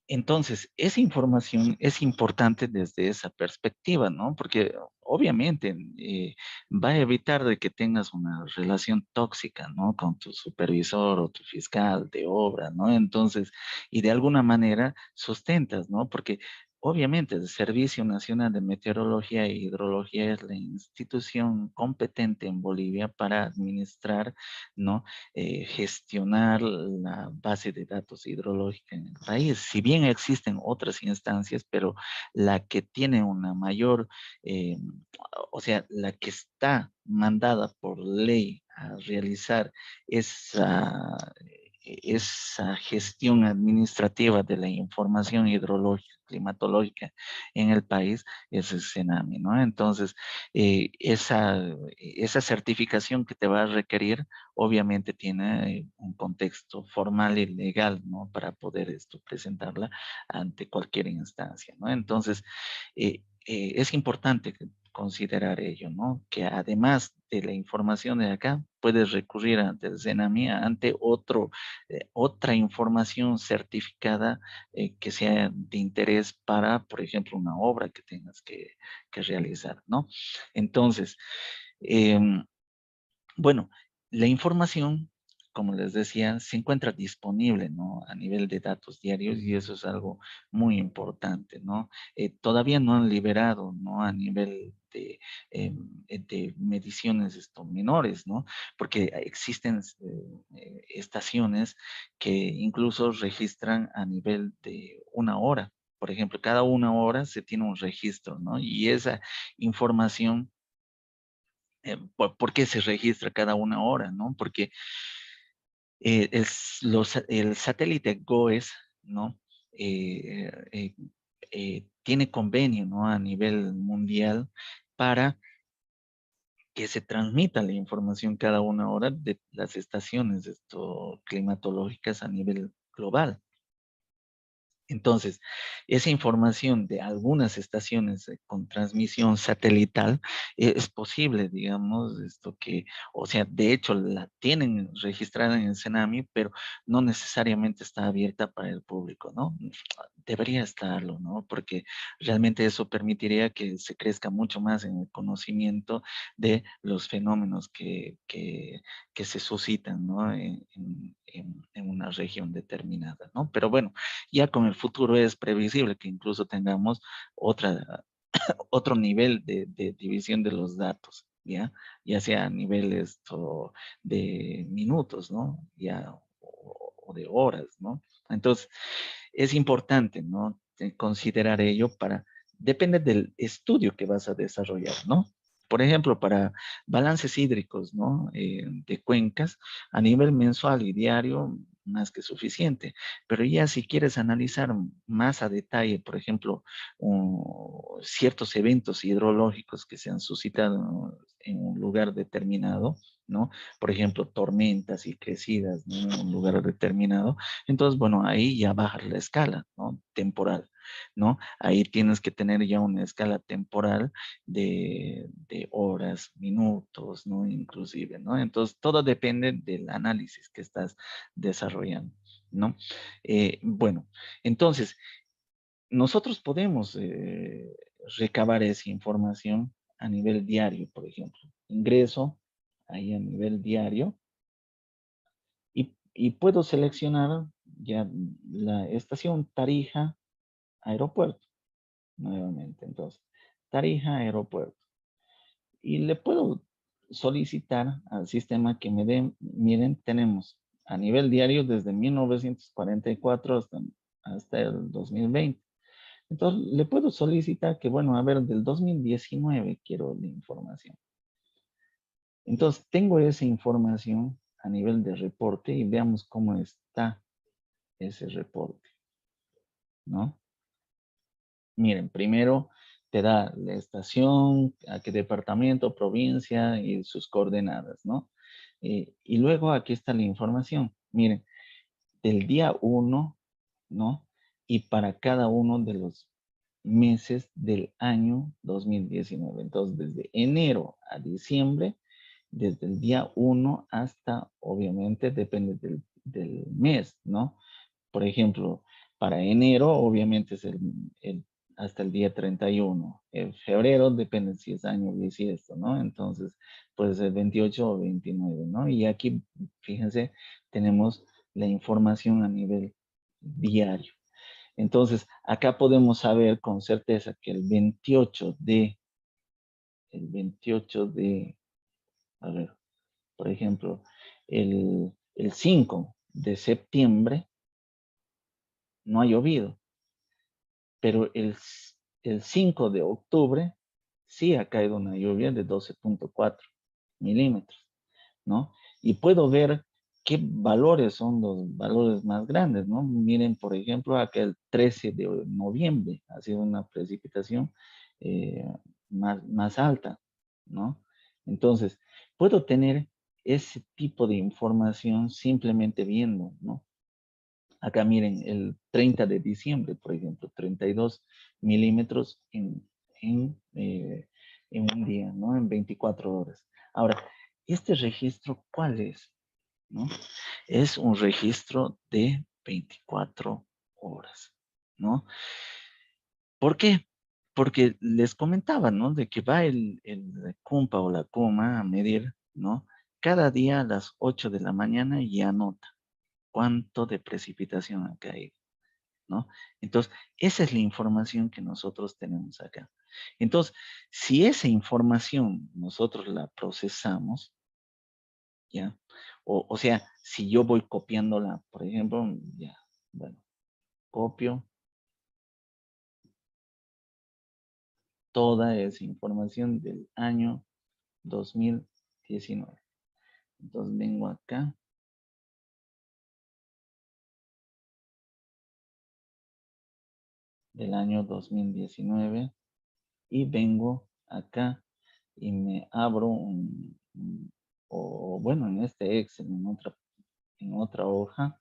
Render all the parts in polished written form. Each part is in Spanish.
Entonces, esa información es importante desde esa perspectiva, ¿no? Porque obviamente va a evitar de que tengas una relación tóxica, ¿no? Con tu supervisor o tu fiscal de obra, ¿no? Entonces, y de alguna manera sustentas, ¿no? Porque obviamente el Servicio Nacional de Meteorología e Hidrología es la institución competente en Bolivia para administrar, ¿no? Gestionar la base de datos hidrológica en el país. Si bien existen otras instancias, pero la que tiene una mayor, eh, o sea, la que está mandada por ley a realizar esa, esa gestión administrativa de la información hidrológica, climatológica en el país, es el CENAMI, ¿no? Entonces, esa certificación que te va a requerir obviamente tiene un contexto formal y legal, ¿no? Para poder esto presentarla ante cualquier instancia, ¿no? Entonces, es importante considerar ello, ¿no? Que además de la información de acá, puedes recurrir ante el CENAMI, ante otra información certificada que sea de interés para, por ejemplo, una obra que tengas que realizar, ¿no? Entonces, em, bueno, la información, como les decía, se encuentra disponible, ¿no? A nivel de datos diarios y eso es algo muy importante, ¿no? Todavía no han liberado, ¿no? A nivel de mediciones esto, menores, ¿no? Porque existen estaciones que incluso registran a nivel de una hora. Por ejemplo, cada una hora se tiene un registro, ¿no? Y esa información por qué se registra cada una hora, ¿no? Porque el satélite GOES, ¿no? Eh, eh, tiene convenio, ¿no? A nivel mundial para que se transmita la información cada una hora de las estaciones climatológicas a nivel global. Entonces, esa información de algunas estaciones con transmisión satelital es posible, digamos, esto que, o sea, de hecho la tienen registrada en el CENAMI, pero no necesariamente está abierta para el público, ¿no? Debería estarlo, ¿no? Porque realmente eso permitiría que se crezca mucho más en el conocimiento de los fenómenos que se suscitan, ¿no? En una región determinada, ¿no? Pero bueno, ya con el futuro es previsible que incluso tengamos otro nivel de división de los datos, ¿ya? Ya sea a nivel de minutos, ¿no? Ya, o de horas, ¿no? Entonces, es importante, ¿no? Considerar ello depende del estudio que vas a desarrollar, ¿no? Por ejemplo, para balances hídricos, ¿no? De cuencas, a nivel mensual y diario, más que suficiente. Pero ya si quieres analizar más a detalle, por ejemplo, ciertos eventos hidrológicos que se han suscitado en un lugar determinado, ¿no? Por ejemplo, tormentas y crecidas, ¿no? En un lugar determinado. Entonces, bueno, ahí ya bajas la escala, ¿no? Temporal, ¿no? Ahí tienes que tener ya una escala temporal de horas, minutos, ¿no? Inclusive, ¿no? Entonces, todo depende del análisis que estás desarrollando, ¿no? Bueno, entonces, nosotros podemos recabar esa información a nivel diario, por ejemplo. Ingreso ahí a nivel diario y puedo seleccionar ya la estación Tarija, aeropuerto, nuevamente. Entonces, Tarija, aeropuerto. Y le puedo solicitar al sistema que me den, miren, tenemos a nivel diario desde 1944 hasta el 2020. Entonces, le puedo solicitar que, bueno, a ver, del 2019 quiero la información. Entonces, tengo esa información a nivel de reporte y veamos cómo está ese reporte, ¿no? Miren, primero te da la estación, a qué departamento, provincia y sus coordenadas, ¿no? Y luego aquí está la información. Miren, del día 1, ¿no? Y para cada uno de los meses del año 2019. Entonces, desde enero a diciembre, desde el día 1 hasta, obviamente, depende del mes, ¿no? Por ejemplo, Para enero, obviamente, es hasta el día 31. En febrero, depende si es año bisiesto, ¿no? Entonces, puede ser 28 o 29, ¿no? Y aquí, fíjense, tenemos la información a nivel diario. Entonces, acá podemos saber con certeza que el 28 de, a ver, por ejemplo, el 5 de septiembre no ha llovido, pero el 5 de octubre sí ha caído una lluvia de 12.4 milímetros, ¿no? Y puedo ver qué valores son los valores más grandes, ¿no? Miren, por ejemplo, acá el 13 de noviembre ha sido una precipitación eh, más alta, ¿no? Entonces, puedo tener ese tipo de información simplemente viendo, ¿no? Acá miren, el 30 de diciembre, por ejemplo, 32 milímetros en un día, ¿no? En 24 horas. Ahora, ¿este registro cuál es? ¿No? Es un registro de 24 horas, ¿no? ¿Por qué? Porque les comentaba, ¿no? De que va el cumpa o la cuma a medir, ¿no? Cada día a las 8 de la mañana y anota cuánto de precipitación ha caído, ¿no? Entonces, esa es la información que nosotros tenemos acá. Entonces, si esa información nosotros la procesamos, ¿ya? O sea, si yo voy copiándola, por ejemplo, ya, bueno, copio toda esa información del año 2019. Entonces vengo acá, del año 2019, y vengo acá y me abro o bueno, en este Excel, en otra hoja,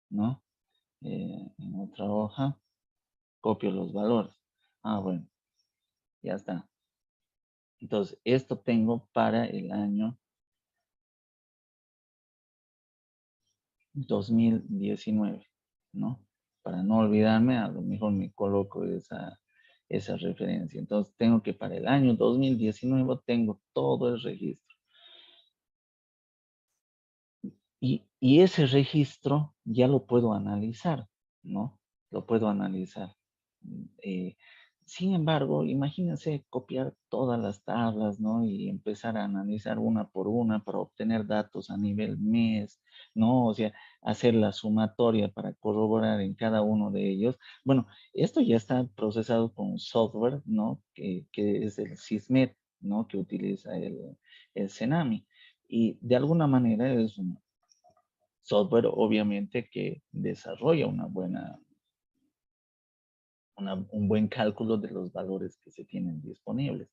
¿no? En otra hoja, copio los valores. Ah, bueno, ya está. Entonces, esto tengo para el año 2019, ¿no? Para no olvidarme, a lo mejor me coloco esa referencia. Entonces, tengo que para el año 2019 tengo todo el registro. Y ese registro ya lo puedo analizar, ¿no? Lo puedo analizar. Eh, Sin embargo, imagínense copiar todas las tablas, ¿no? Y empezar a analizar una por una para obtener datos a nivel mes, ¿no? O sea, hacer la sumatoria para corroborar en cada uno de ellos. Bueno, esto ya está procesado con software, ¿no? Que es el SysMet, ¿no? Que utiliza el Cenami. Y de alguna manera es un software, obviamente, que desarrolla un buen cálculo de los valores que se tienen disponibles.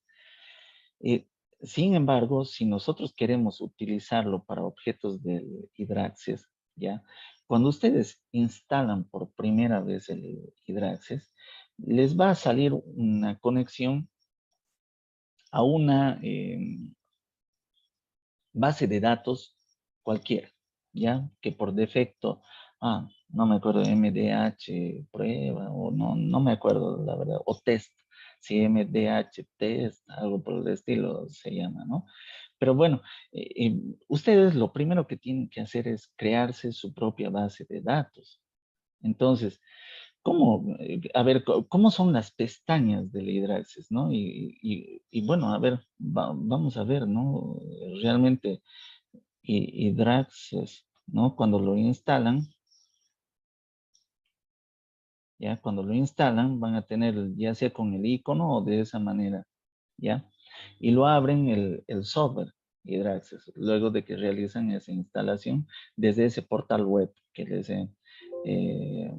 Eh, Sin embargo, si nosotros queremos utilizarlo para objetos del Hydraxis, ¿ya? Cuando ustedes instalan por primera vez el Hydraxis, les va a salir una conexión a una base de datos cualquiera, ¿ya? Que por defecto, no me acuerdo, MDH prueba, o no me acuerdo, la verdad, o test, si MDH test, algo por el estilo se llama, ¿no? Pero bueno, ustedes lo primero que tienen que hacer es crearse su propia base de datos. Entonces, ¿cómo? A ver, ¿cómo son las pestañas del Hydraxis, no? Y bueno, a ver, vamos a ver, ¿no? Realmente Hydraxis, ¿no? Cuando lo instalan, ya, cuando lo instalan, van a tener ya sea con el icono o de esa manera, ¿ya? Y lo abren el software Hydraxis, luego de que realizan esa instalación desde ese portal web que les he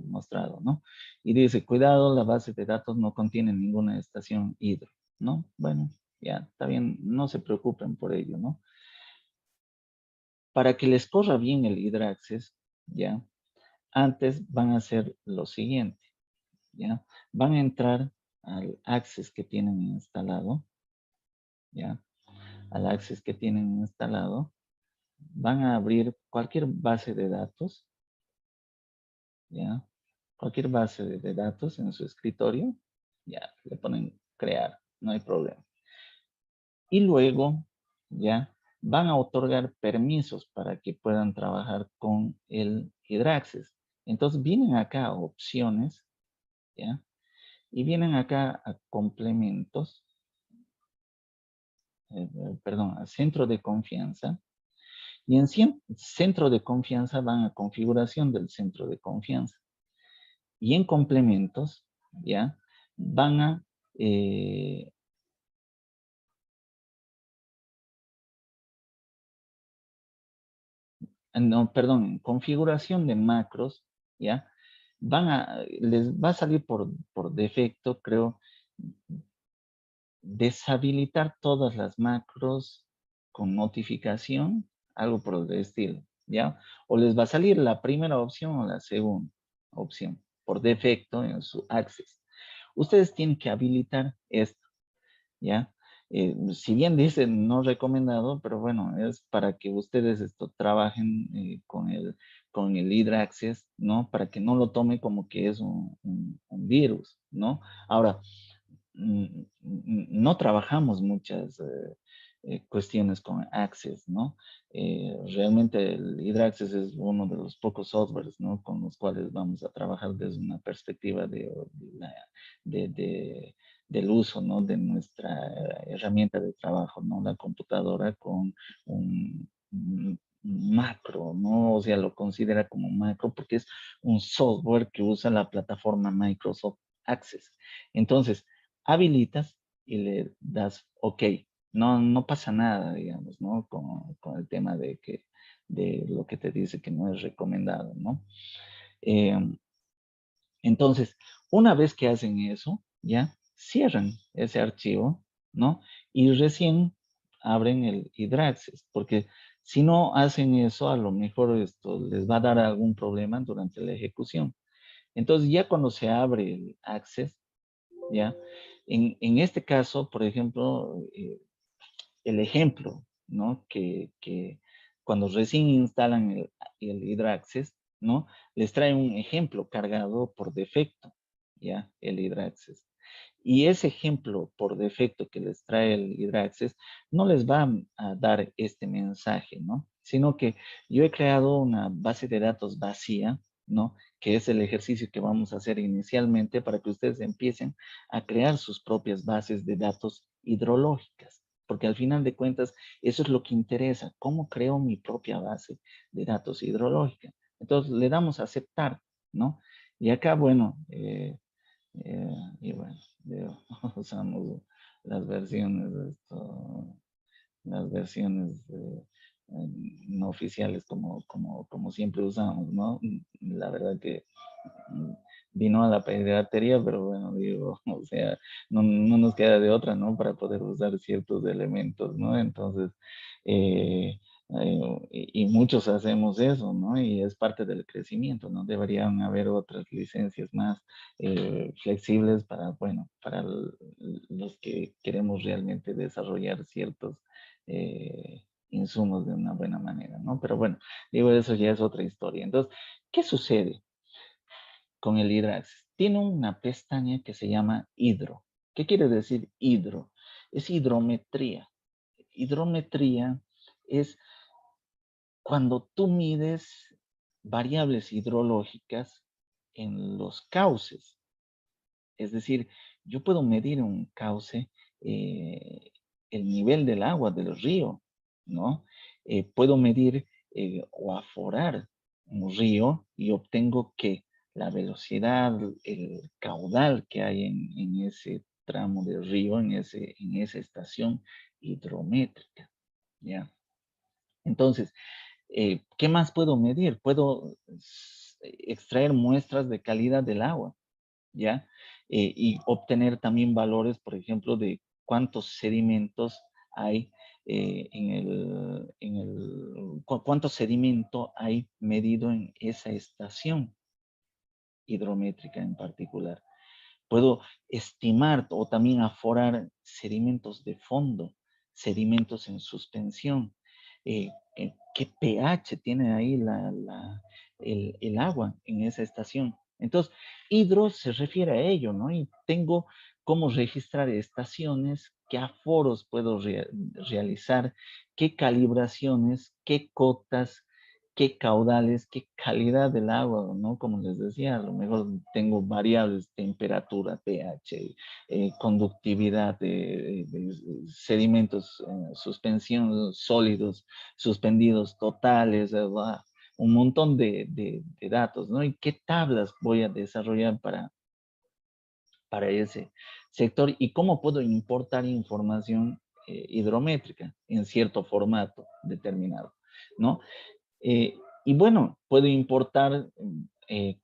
mostrado, ¿no? Y dice, cuidado, la base de datos no contiene ninguna estación hidro, ¿no? Bueno, ya, está bien, no se preocupen por ello, ¿no? Para que les corra bien el Hydraxis, ¿ya? Antes van a hacer lo siguiente, ¿ya? Van a entrar al Access que tienen instalado, ¿ya? Al Access que tienen instalado, van a abrir cualquier base de datos, ¿ya? cualquier base de datos en su escritorio, ya, le ponen crear, no hay problema. Y luego, ya, van a otorgar permisos para que puedan trabajar con el Hydraccess. Entonces, vienen acá a opciones, ya, y vienen acá a complementos, perdón, a centro de confianza. Y en centro de confianza van a configuración del centro de confianza. Y en complementos, ya, van a no, perdón, en configuración de macros, ¿ya? Les va a salir por defecto, creo, deshabilitar todas las macros con notificación, algo por el estilo, ¿ya? O les va a salir la primera opción o la segunda opción, por defecto en su Access. Ustedes tienen que habilitar esto, ¿ya? Si bien dice no recomendado, pero bueno, es para que ustedes trabajen con el Hydra Access, ¿no? Para que no lo tome como que es un virus, ¿no? Ahora, no trabajamos muchas cuestiones con Access, ¿no? Realmente el Hydra Access es uno de los pocos softwares, ¿no? Con los cuales vamos a trabajar desde una perspectiva de del uso, ¿no? De nuestra herramienta de trabajo, ¿no? La computadora con un macro, ¿no? O sea, lo considera como macro porque es un software que usa la plataforma Microsoft Access. Entonces, habilitas y le das OK. No pasa nada, digamos, ¿no? Con el tema de lo que te dice que no es recomendado, ¿no? Eh, entonces, una vez que hacen eso, ya cierran ese archivo, ¿no? Y recién abren el Hydraccess, porque si no hacen eso, a lo mejor esto les va a dar algún problema durante la ejecución. Entonces, ya cuando se abre el Access, ya, en este caso, por ejemplo, el ejemplo, ¿no? Que cuando recién instalan el Hydraccess, ¿no? Les trae un ejemplo cargado por defecto, ¿ya? El Hydraccess. Y ese ejemplo por defecto que les trae el Hydraccess no les va a dar este mensaje, ¿no? Sino que yo he creado una base de datos vacía, ¿no? Que es el ejercicio que vamos a hacer inicialmente para que ustedes empiecen a crear sus propias bases de datos hidrológicas. Porque al final de cuentas, eso es lo que interesa. ¿Cómo creo mi propia base de datos hidrológica? Entonces, le damos a aceptar, ¿no? Y acá, bueno, y bueno, usamos las versiones, las versiones no oficiales como siempre usamos, ¿no? La verdad que mm, vino a la piratería, pero bueno, digo, o sea, no nos queda de otra, ¿no? Para poder usar ciertos elementos, ¿no? Entonces, eh, y muchos hacemos eso, ¿no? Y es parte del crecimiento, ¿no? Deberían haber otras licencias más flexibles para, bueno, para los que queremos realmente desarrollar ciertos insumos de una buena manera, ¿no? Pero bueno, digo, eso ya es otra historia. Entonces, ¿qué sucede con el Hydraccess? Tiene una pestaña que se llama Hidro. ¿Qué quiere decir hidro? Es hidrometría. Hidrometría es cuando tú mides variables hidrológicas en los cauces. Es decir, yo puedo medir un cauce, eh, el nivel del agua del río, ¿no? Puedo medir o aforar un río y obtengo que la velocidad, el caudal que hay en ese tramo del río, en esa estación hidrométrica, ¿ya? Entonces, ¿qué más puedo medir? Puedo extraer muestras de calidad del agua, ¿ya? Y obtener también valores, por ejemplo, de cuántos sedimentos hay cuánto sedimento hay medido en esa estación hidrométrica en particular. Puedo estimar o también aforar sedimentos de fondo, sedimentos en suspensión. ¿Qué pH tiene ahí el agua en esa estación? Entonces, hidro se refiere a ello, ¿no? Y tengo cómo registrar estaciones, qué aforos puedo realizar, qué calibraciones, qué cotas, qué caudales, qué calidad del agua, ¿no? Como les decía, a lo mejor tengo variables, temperatura, pH, conductividad de sedimentos, suspensión, sólidos, suspendidos, totales, un montón de datos, ¿no? Y qué tablas voy a desarrollar para ese sector y cómo puedo importar información hidrométrica en cierto formato determinado, ¿no? Eh, y bueno, puedo importar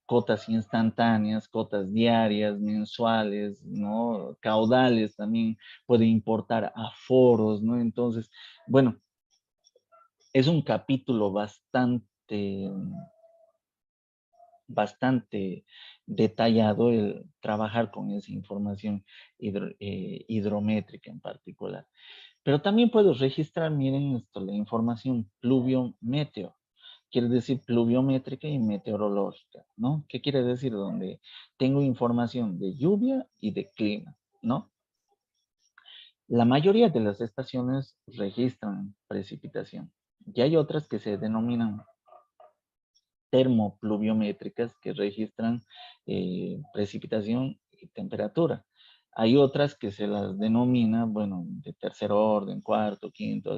cotas instantáneas, cotas diarias, mensuales, ¿no? Caudales también, puedo importar aforos, ¿no? Entonces, bueno, es un capítulo bastante detallado el trabajar con esa información hidrométrica en particular. Pero también puedo registrar, miren esto, la información pluviometeo. Quiere decir pluviométrica y meteorológica, ¿no? ¿Qué quiere decir? Donde tengo información de lluvia y de clima, ¿no? La mayoría de las estaciones registran precipitación y hay otras que se denominan termopluviométricas que registran precipitación y temperatura. Hay otras que se las denomina, bueno, de tercer orden, cuarto, quinto,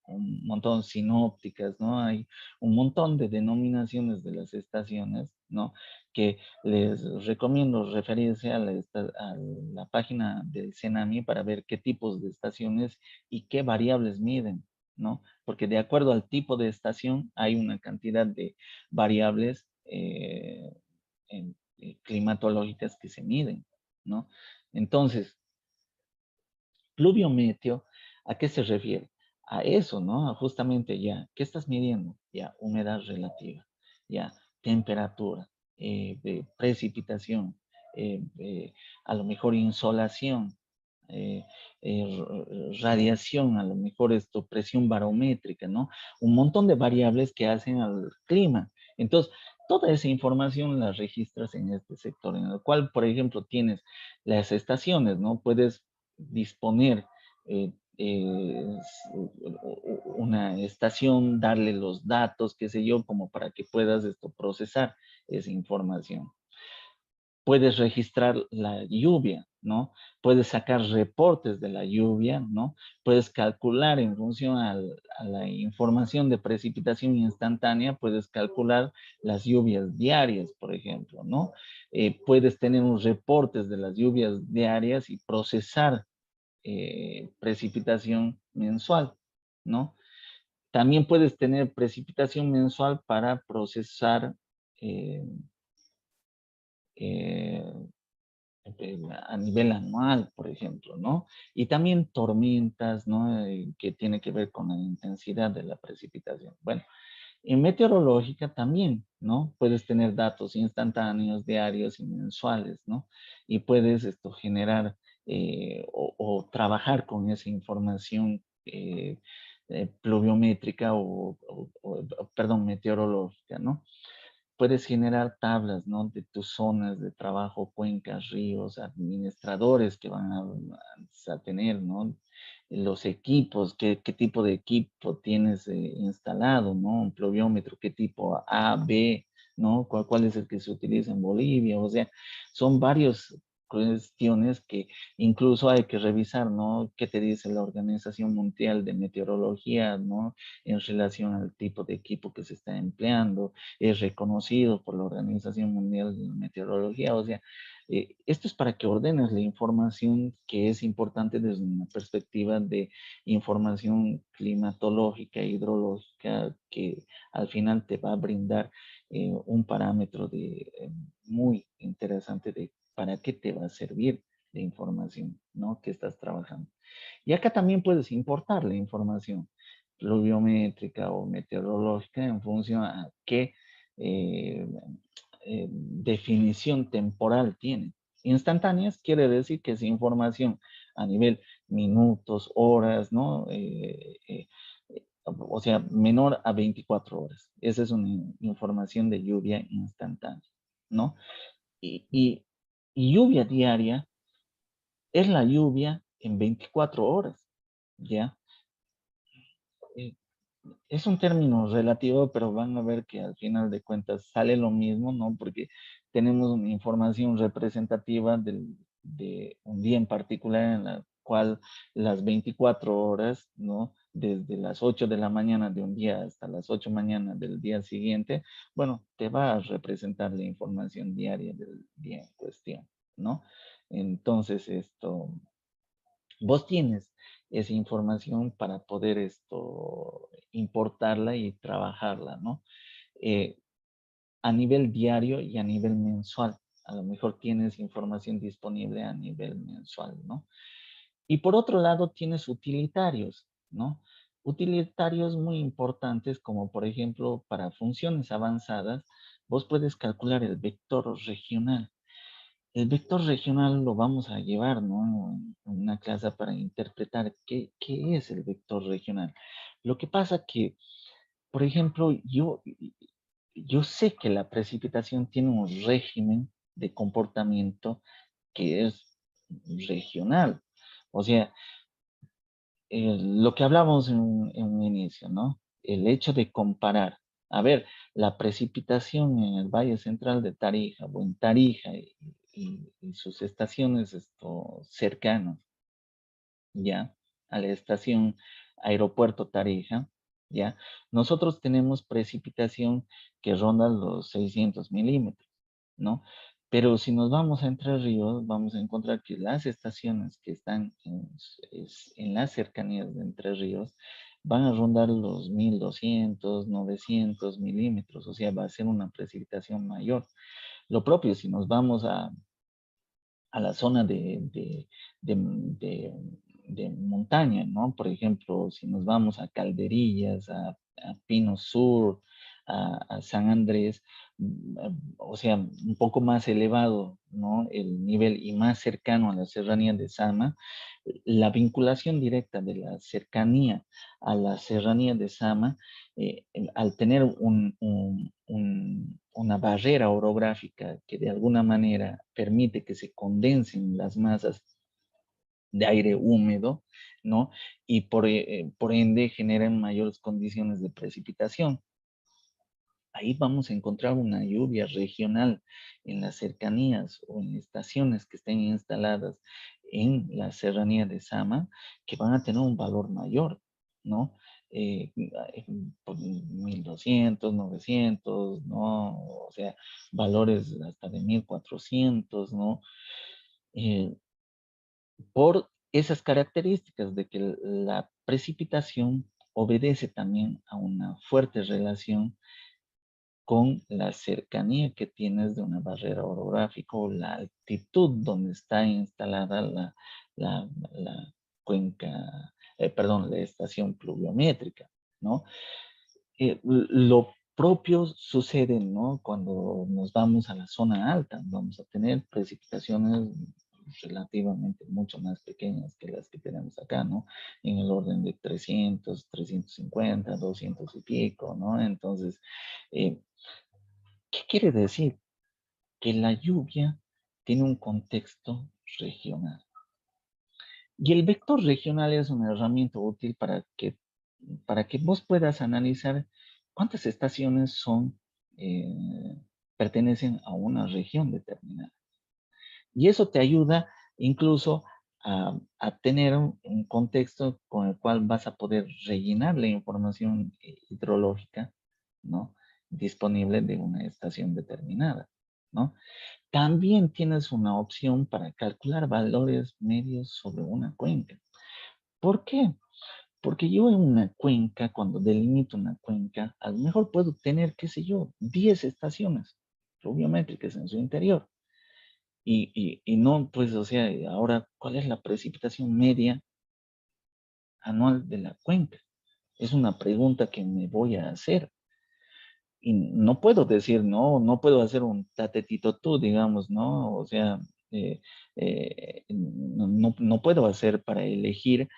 un montón sinópticas, ¿no? Hay un montón de denominaciones de las estaciones, ¿no? Que les recomiendo referirse a la página del CENAMI para ver qué tipos de estaciones y qué variables miden, ¿no? Porque de acuerdo al tipo de estación hay una cantidad de variables climatológicas que se miden, ¿no? Entonces, pluviometeo, ¿a qué se refiere? A eso, ¿no? Justamente ya, ¿qué estás midiendo? Ya, humedad relativa, ya, temperatura, precipitación, a lo mejor insolación, eh, radiación, a lo mejor esto, presión barométrica, ¿no? Un montón de variables que hacen al clima. Entonces, toda esa información la registras en este sector, en el cual, por ejemplo, tienes las estaciones, ¿no? Puedes disponer una estación, darle los datos, qué sé yo, como para que puedas esto procesar esa información. Puedes registrar la lluvia, ¿no? Puedes sacar reportes de la lluvia, ¿no? Puedes calcular en función a la información de precipitación instantánea, puedes calcular las lluvias diarias, por ejemplo, ¿no? Puedes tener unos reportes de las lluvias diarias y procesar precipitación mensual, ¿no? También puedes tener precipitación mensual para procesar eh, eh, a nivel anual, por ejemplo, ¿no? Y también tormentas, ¿no? Que tiene que ver con la intensidad de la precipitación. Bueno, en meteorológica también, ¿no? Puedes tener datos instantáneos, diarios y mensuales, ¿no? Y puedes esto generar o trabajar con esa información pluviométrica perdón, meteorológica, ¿no? Puedes generar tablas, ¿no? De tus zonas de trabajo, cuencas, ríos, administradores que van a tener, ¿no? Los equipos, qué tipo de equipo tienes instalado, ¿no? Un pluviómetro, qué tipo A, B, ¿no? ¿Cuál es el que se utiliza en Bolivia? O sea, son varias cuestiones que incluso hay que revisar, ¿no? ¿Qué te dice la Organización Mundial de Meteorología, ¿no? En relación al tipo de equipo que se está empleando, es reconocido por la Organización Mundial de Meteorología. O sea, esto es para que ordenes la información que es importante desde una perspectiva de información climatológica, hidrológica, que al final te va a brindar un parámetro muy interesante de para qué te va a servir la información, ¿no? Que estás trabajando. Y acá también puedes importar la información pluviométrica o meteorológica en función a qué eh, definición temporal tiene. Instantáneas quiere decir que es información a nivel minutos, horas, ¿no? O sea, menor a 24 horas. Esa es una información de lluvia instantánea, ¿no? Y lluvia diaria es la lluvia en 24 horas, ¿ya? Eh, es un término relativo, pero van a ver que al final de cuentas sale lo mismo, ¿no? Porque tenemos una información representativa de un día en particular en la cual las 24 horas, ¿no? Desde las 8 de la mañana de un día hasta las 8 de la mañana del día siguiente, bueno, te va a representar la información diaria del día en cuestión, ¿no? Entonces, vos tienes esa información para poder importarla y trabajarla, ¿no? Eh, a nivel diario y a nivel mensual. A lo mejor tienes información disponible a nivel mensual, ¿no? Y por otro lado tienes utilitarios, ¿no? Utilitarios muy importantes como por ejemplo para funciones avanzadas, vos puedes calcular el vector regional. El vector regional lo vamos a llevar, ¿no? En una clase para interpretar qué es el vector regional. Lo que pasa que, por ejemplo, yo sé que la precipitación tiene un régimen de comportamiento que es regional. O sea, lo que hablamos en un inicio, ¿no? El hecho de comparar, a ver, la precipitación en el Valle Central de Tarija o en Tarija y sus estaciones cercanas, ya, a la estación Aeropuerto Tarija, ya, nosotros tenemos precipitación que ronda los 600 milímetros, ¿no? Pero si nos vamos a Entre Ríos, vamos a encontrar que las estaciones que están en las cercanías de Entre Ríos van a rondar los 1200, 900 milímetros, o sea, va a ser una precipitación mayor. Lo propio, si nos vamos a la zona de montaña, ¿no? Por ejemplo, si nos vamos a Calderillas, a Pino Sur, a San Andrés, o sea, un poco más elevado, ¿no? El nivel y más cercano a la serranía de Sama, la vinculación directa de la cercanía a la serranía de Sama, al tener una barrera orográfica que de alguna manera permite que se condensen las masas de aire húmedo, ¿no? Y por ende generan mayores condiciones de precipitación. Ahí vamos a encontrar una lluvia regional en las cercanías o en estaciones que estén instaladas en la serranía de Sama, que van a tener un valor mayor, ¿no? Por 1200, 900, ¿no? O sea, valores hasta de 1400, ¿no? Eh, por esas características de que la precipitación obedece también a una fuerte relación con la cercanía que tienes de una barrera orográfica o la altitud donde está instalada la cuenca, perdón, la estación pluviométrica, ¿no? Lo propio sucede, ¿no? Cuando nos vamos a la zona alta, vamos a tener precipitaciones relativamente mucho más pequeñas que las que tenemos acá, ¿no? En el orden de 300, 350, 200 y pico, ¿no? Entonces, eh, ¿qué quiere decir? Que la lluvia tiene un contexto regional. Y el vector regional es una herramienta útil para que vos puedas analizar cuántas estaciones eh, pertenecen a una región determinada. Y eso te ayuda incluso a tener un contexto con el cual vas a poder rellenar la información hidrológica, ¿no? Disponible de una estación determinada, ¿no? También tienes una opción para calcular valores medios sobre una cuenca. ¿Por qué? Porque yo en una cuenca, cuando delimito una cuenca, a lo mejor puedo tener, qué sé yo, 10 estaciones pluviométricas en su interior. Y no, pues, o sea, ahora, ¿cuál es la precipitación media anual de la cuenca? Es una pregunta que me voy a hacer. Y no puedo decir, no puedo hacer un tatetito tú, digamos, ¿no? O sea, no puedo hacer para elegir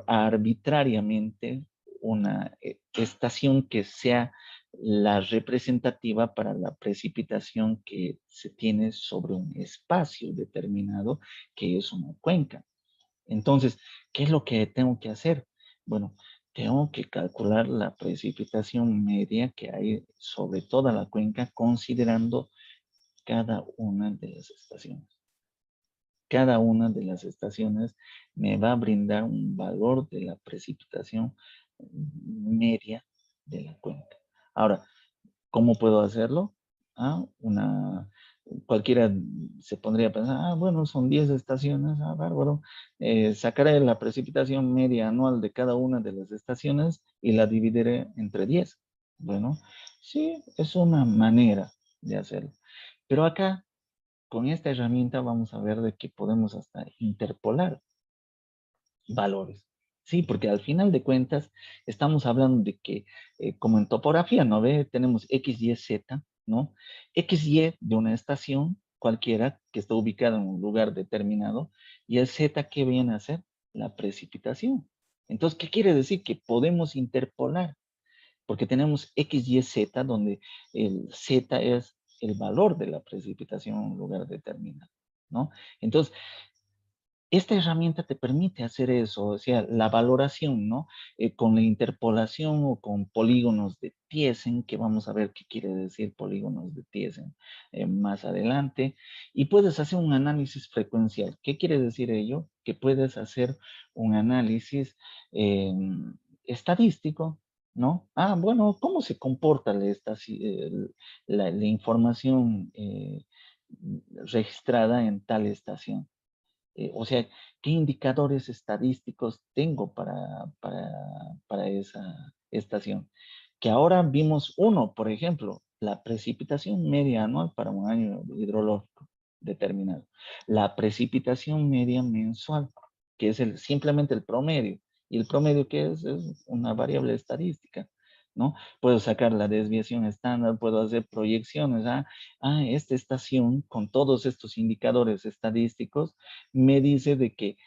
arbitrariamente una estación que sea la representativa para la precipitación que se tiene sobre un espacio determinado, que es una cuenca. Entonces, ¿qué es lo que tengo que hacer? Bueno, tengo que calcular la precipitación media que hay sobre toda la cuenca, considerando cada una de las estaciones. Cada una de las estaciones me va a brindar un valor de la precipitación media de la cuenca. Ahora, ¿cómo puedo hacerlo? Cualquiera se pondría a pensar, bueno, son 10 estaciones, bárbaro. Sacaré la precipitación media anual de cada una de las estaciones y la dividiré entre 10. Bueno, sí, es una manera de hacerlo. Pero acá, con esta herramienta, vamos a ver de que podemos hasta interpolar valores. Sí, porque al final de cuentas estamos hablando de que, como en topografía, ¿no ve? Tenemos X, Y, Z, ¿no? X, Y de una estación cualquiera que está ubicada en un lugar determinado y el Z, ¿qué viene a ser? La precipitación. Entonces, ¿qué quiere decir? Que podemos interpolar, porque tenemos X, Y, Z, donde el Z es el valor de la precipitación en un lugar determinado, ¿no? Entonces, esta herramienta te permite hacer eso, o sea, la valoración, ¿no? Con la interpolación o con polígonos de Thiessen, que vamos a ver qué quiere decir polígonos de Thiessen más adelante, y puedes hacer un análisis frecuencial. ¿Qué quiere decir ello? Que puedes hacer un análisis eh, estadístico, ¿no? Bueno, ¿cómo se comporta la información registrada en tal estación? O sea, ¿qué indicadores estadísticos tengo para esa estación? Que ahora vimos uno, por ejemplo, la precipitación media anual para un año hidrológico determinado. La precipitación media mensual, que es simplemente el promedio. ¿Y el promedio qué es? Es una variable estadística, ¿no? Puedo sacar la desviación estándar, puedo hacer proyecciones. Esta estación con todos estos indicadores estadísticos me dice de que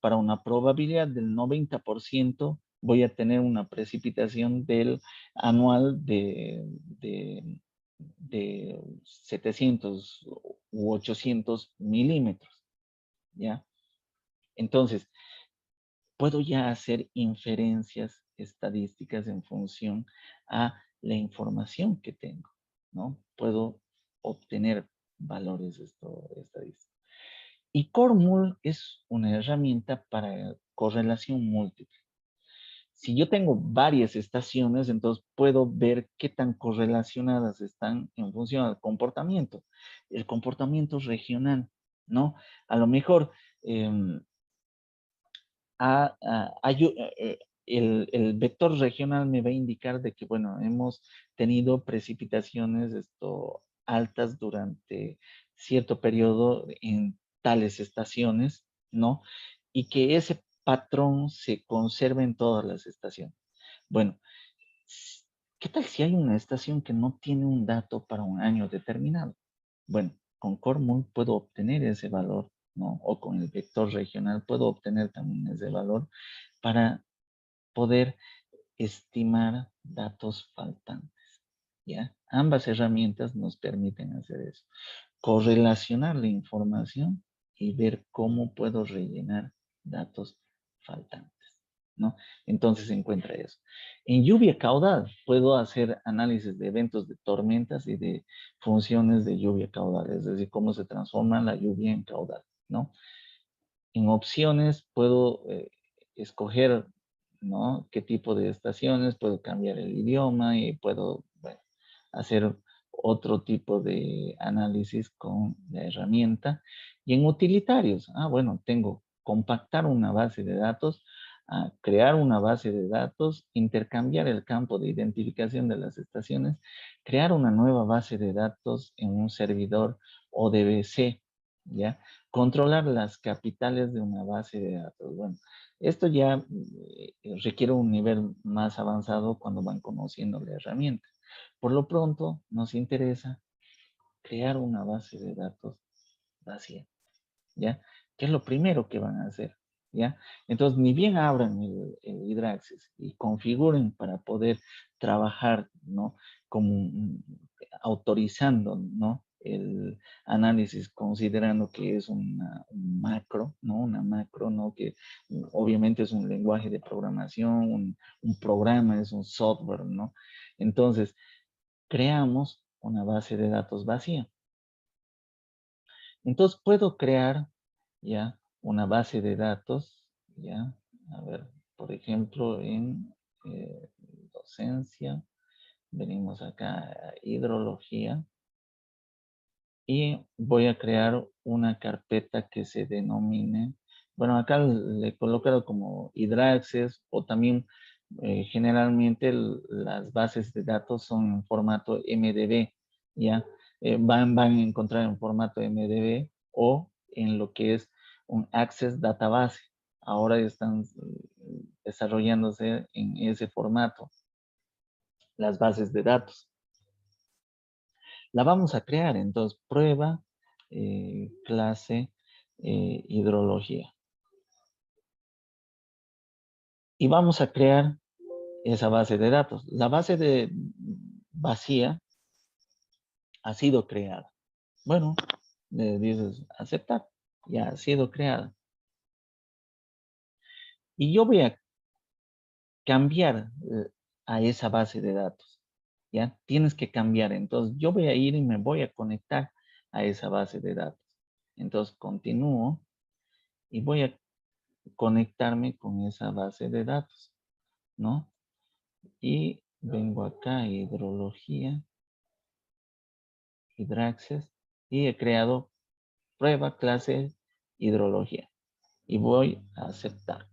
para una probabilidad del 90% voy a tener una precipitación del anual de 700 u 800 milímetros, ¿ya? Entonces, puedo ya hacer inferencias estadísticas en función a la información que tengo, ¿no? Puedo obtener valores estadísticos. Y Cormul es una herramienta para correlación múltiple. Si yo tengo varias estaciones, entonces puedo ver qué tan correlacionadas están en función al comportamiento. El comportamiento regional, ¿no? A lo mejor el vector regional me va a indicar de que, bueno, hemos tenido precipitaciones altas durante cierto periodo en tales estaciones, ¿no? Y que ese patrón se conserve en todas las estaciones. Bueno, ¿qué tal si hay una estación que no tiene un dato para un año determinado? Bueno, con Cormul puedo obtener ese valor, ¿no? O con el vector regional puedo obtener también ese valor para poder estimar datos faltantes, ¿ya? Ambas herramientas nos permiten hacer eso. Correlacionar la información y ver cómo puedo rellenar datos faltantes, ¿no? Entonces se encuentra eso. En lluvia caudal puedo hacer análisis de eventos de tormentas y de funciones de lluvia caudal, es decir, cómo se transforma la lluvia en caudal, ¿no? En opciones puedo escoger, ¿no? Qué tipo de estaciones, puedo cambiar el idioma y puedo, bueno, hacer otro tipo de análisis con la herramienta. Y en utilitarios, bueno, tengo compactar una base de datos, crear una base de datos, intercambiar el campo de identificación de las estaciones, crear una nueva base de datos en un servidor ODBC, ¿ya? Controlar las capitales de una base de datos. Bueno, esto ya requiere un nivel más avanzado cuando van conociendo la herramienta. Por lo pronto, nos interesa crear una base de datos vacía, ¿ya? ¿Qué es lo primero que van a hacer? ¿ya? Entonces, ni bien abran el Hydraccess y configuren para poder trabajar, ¿no? Como autorizando, ¿no? El análisis considerando que es un macro, ¿no? Una macro, ¿no? Que obviamente es un lenguaje de programación, un programa, es un software, ¿no? Entonces, creamos una base de datos vacía. Entonces, puedo crear, ¿ya? Una base de datos, ¿ya? A ver, por ejemplo, en docencia, venimos acá a hidrología, y voy a crear una carpeta que se denomine, bueno, acá le he colocado como Hydraccess o también generalmente las bases de datos son en formato MDB, ¿ya? Van a encontrar en formato MDB o en lo que es un Access Database. Ahora están desarrollándose en ese formato las bases de datos. La vamos a crear, entonces prueba, clase, hidrología. Y vamos a crear esa base de datos. La base de vacía ha sido creada. Bueno, le dices aceptar, ya ha sido creada. Y yo voy a cambiar a esa base de datos. ¿Ya? Tienes que cambiar. Entonces yo voy a ir y me voy a conectar a esa base de datos. Entonces continúo y voy a conectarme con esa base de datos, ¿no? Y vengo acá a hidrología, Hydraccess, y he creado prueba clase hidrología. Y voy a aceptar.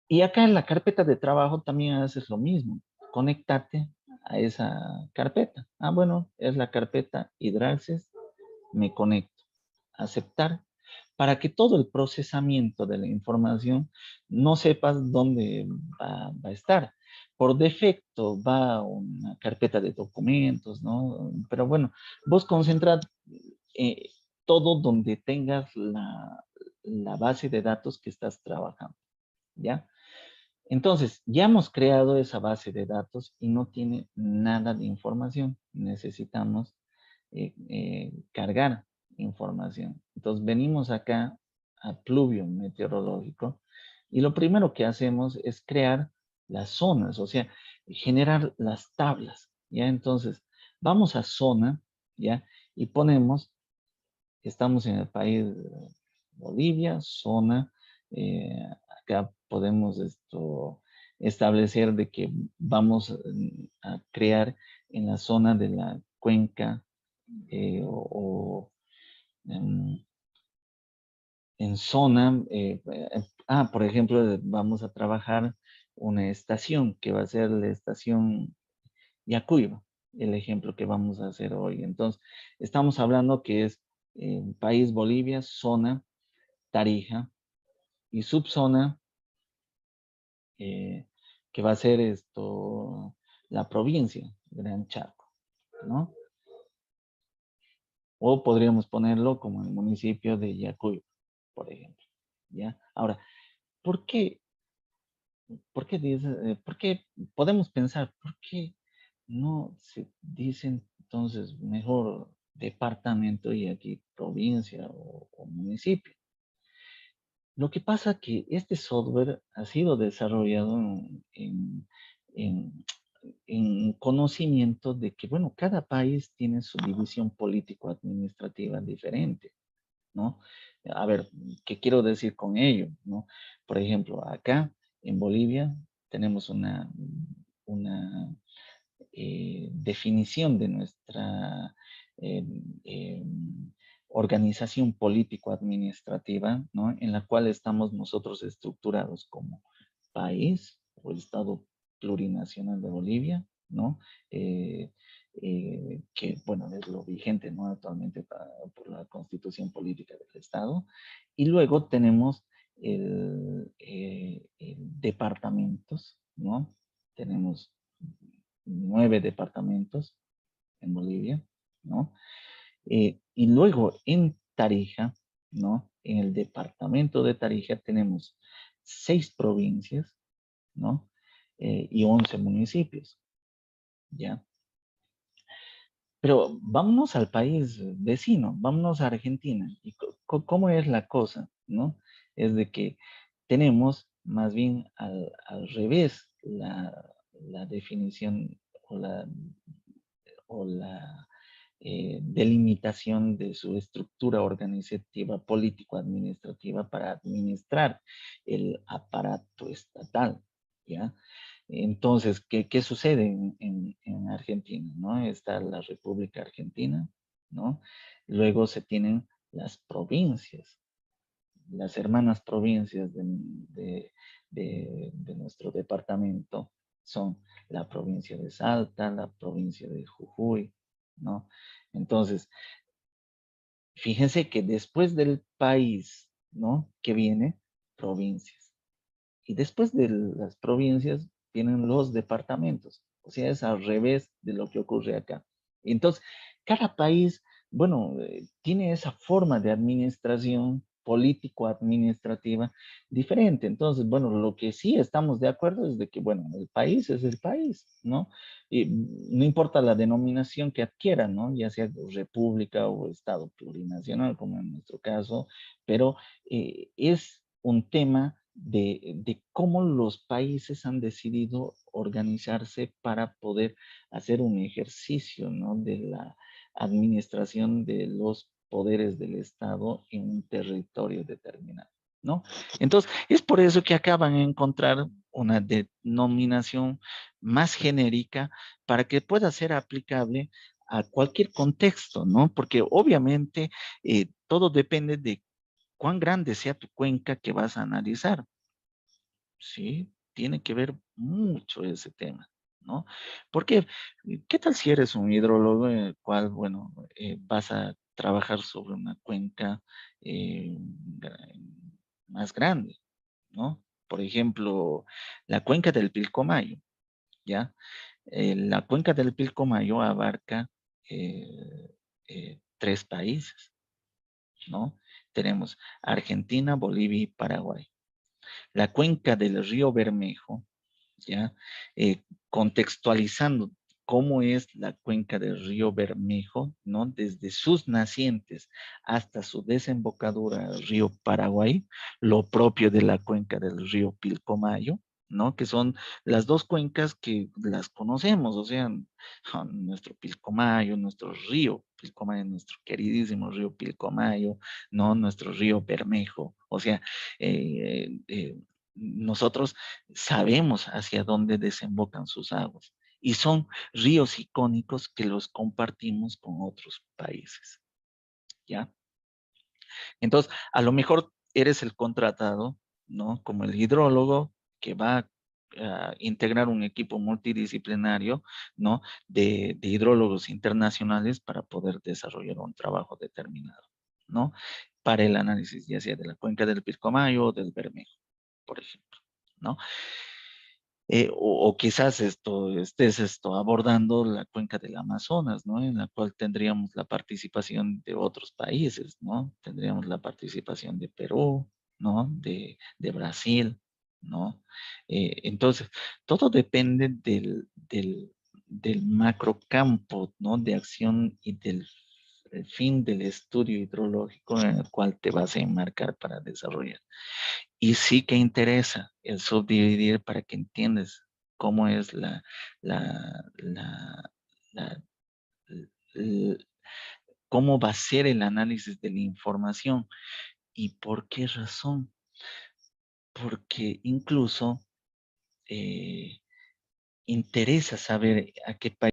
Y acá en la carpeta de trabajo también haces lo mismo. Conectarte a esa carpeta. Ah, bueno, es la carpeta Hydraccess. Me conecto. Aceptar. Para que todo el procesamiento de la información no sepas dónde va a estar. Por defecto va a una carpeta de documentos, ¿no? Pero bueno, vos concentrad eh, todo donde tengas la base de datos que estás trabajando, ¿ya? Entonces, ya hemos creado esa base de datos y no tiene nada de información. Necesitamos cargar información. Entonces, venimos acá a Pluvio Meteorológico y lo primero que hacemos es crear las zonas, o sea, generar las tablas, ¿ya? Entonces, vamos a zona, ¿ya? Y ponemos, estamos en el país Bolivia, zona, eh, acá podemos establecer de que vamos a crear en la zona de la cuenca o en zona, por ejemplo, vamos a trabajar una estación que va a ser la estación Yacuiba, el ejemplo que vamos a hacer hoy. Entonces, estamos hablando que es país Bolivia, zona Tarija y subzona que va a ser la provincia Gran Chaco, ¿no? O podríamos ponerlo como el municipio de Yacuiba, por ejemplo, ¿ya? Ahora, ¿por qué? ¿Por qué podemos pensar, por qué no se dice entonces mejor departamento y aquí provincia o municipio? Lo que pasa que este software ha sido desarrollado en- en conocimiento de que, bueno, cada país tiene su división político-administrativa diferente, ¿no? A ver, ¿qué quiero decir con ello, no? Por ejemplo, acá en Bolivia tenemos una definición de nuestra eh, eh, organización político-administrativa, ¿no? En la cual estamos nosotros estructurados como país o el Estado plurinacional de Bolivia, ¿no? Que, bueno, es lo vigente, ¿no? Actualmente por la Constitución Política del Estado. Y luego tenemos el departamentos, ¿no? Tenemos 9 departamentos en Bolivia, ¿no? Y luego en Tarija, ¿no? en el departamento de Tarija tenemos 6 provincias, ¿no? Y 11 municipios, ¿ya? Pero vámonos al país vecino, vámonos a Argentina. ¿Y cómo es la cosa, no? Es de que tenemos más bien al revés la definición o la delimitación de su estructura organizativa político-administrativa para administrar el aparato estatal, ¿ya? Entonces, ¿qué sucede en Argentina, ¿no? Está la República Argentina, ¿no? Luego se tienen las provincias, las hermanas provincias de nuestro departamento son la provincia de Salta, la provincia de Jujuy, ¿no? Entonces, fíjense que después del país, ¿no? Que viene provincias. Y después de las provincias vienen los departamentos. O sea, es al revés de lo que ocurre acá. Entonces, cada país, bueno, tiene esa forma de administración político-administrativa diferente. Entonces, bueno, lo que sí estamos de acuerdo es de que, bueno, el país es el país, ¿no? Y no importa la denominación que adquiera, ¿no? Ya sea república o estado plurinacional, como en nuestro caso, pero es un tema de cómo los países han decidido organizarse para poder hacer un ejercicio, ¿no? De la administración de los poderes del Estado en un territorio determinado, ¿no? Entonces, es por eso que acaban de encontrar una denominación más genérica para que pueda ser aplicable a cualquier contexto, ¿no? Porque obviamente todo depende de cuán grande sea tu cuenca que vas a analizar. Sí, tiene que ver mucho ese tema, ¿no? Porque, ¿qué tal si eres un hidrólogo en el cual, bueno, vas a trabajar sobre una cuenca eh, más grande, ¿no? Por ejemplo, la cuenca del Pilcomayo, ¿ya? La cuenca del Pilcomayo abarca 3 países, ¿no? Tenemos Argentina, Bolivia y Paraguay. La cuenca del río Bermejo, ¿ya? Contextualizando cómo es la cuenca del río Bermejo, ¿no? Desde sus nacientes hasta su desembocadura al río Paraguay, lo propio de la cuenca del río Pilcomayo, ¿no? Que son las dos cuencas que las conocemos, o sea, nuestro Pilcomayo, nuestro río Pilcomayo, nuestro queridísimo río Pilcomayo, ¿no? Nuestro río Bermejo, o sea, nosotros sabemos hacia dónde desembocan sus aguas y son ríos icónicos que los compartimos con otros países, ¿ya? Entonces, a lo mejor eres el contratado, ¿no? Como el hidrólogo que va a integrar un equipo multidisciplinario, ¿no? De hidrólogos internacionales para poder desarrollar un trabajo determinado, ¿no? Para el análisis ya sea de la cuenca del Pilcomayo o del Bermejo, por ejemplo, ¿no? O quizás estés abordando la cuenca del Amazonas, ¿no? En la cual tendríamos la participación de otros países, ¿no? Tendríamos la participación de Perú, ¿no? De Brasil, ¿no? Entonces, todo depende del macrocampo, ¿no? De acción y del el fin del estudio hidrológico en el cual te vas a enmarcar para desarrollar. Y sí que interesa el subdividir para que entiendas cómo es la, la, la- l- cómo va a ser el análisis de la información y por qué razón. Porque incluso interesa saber a qué país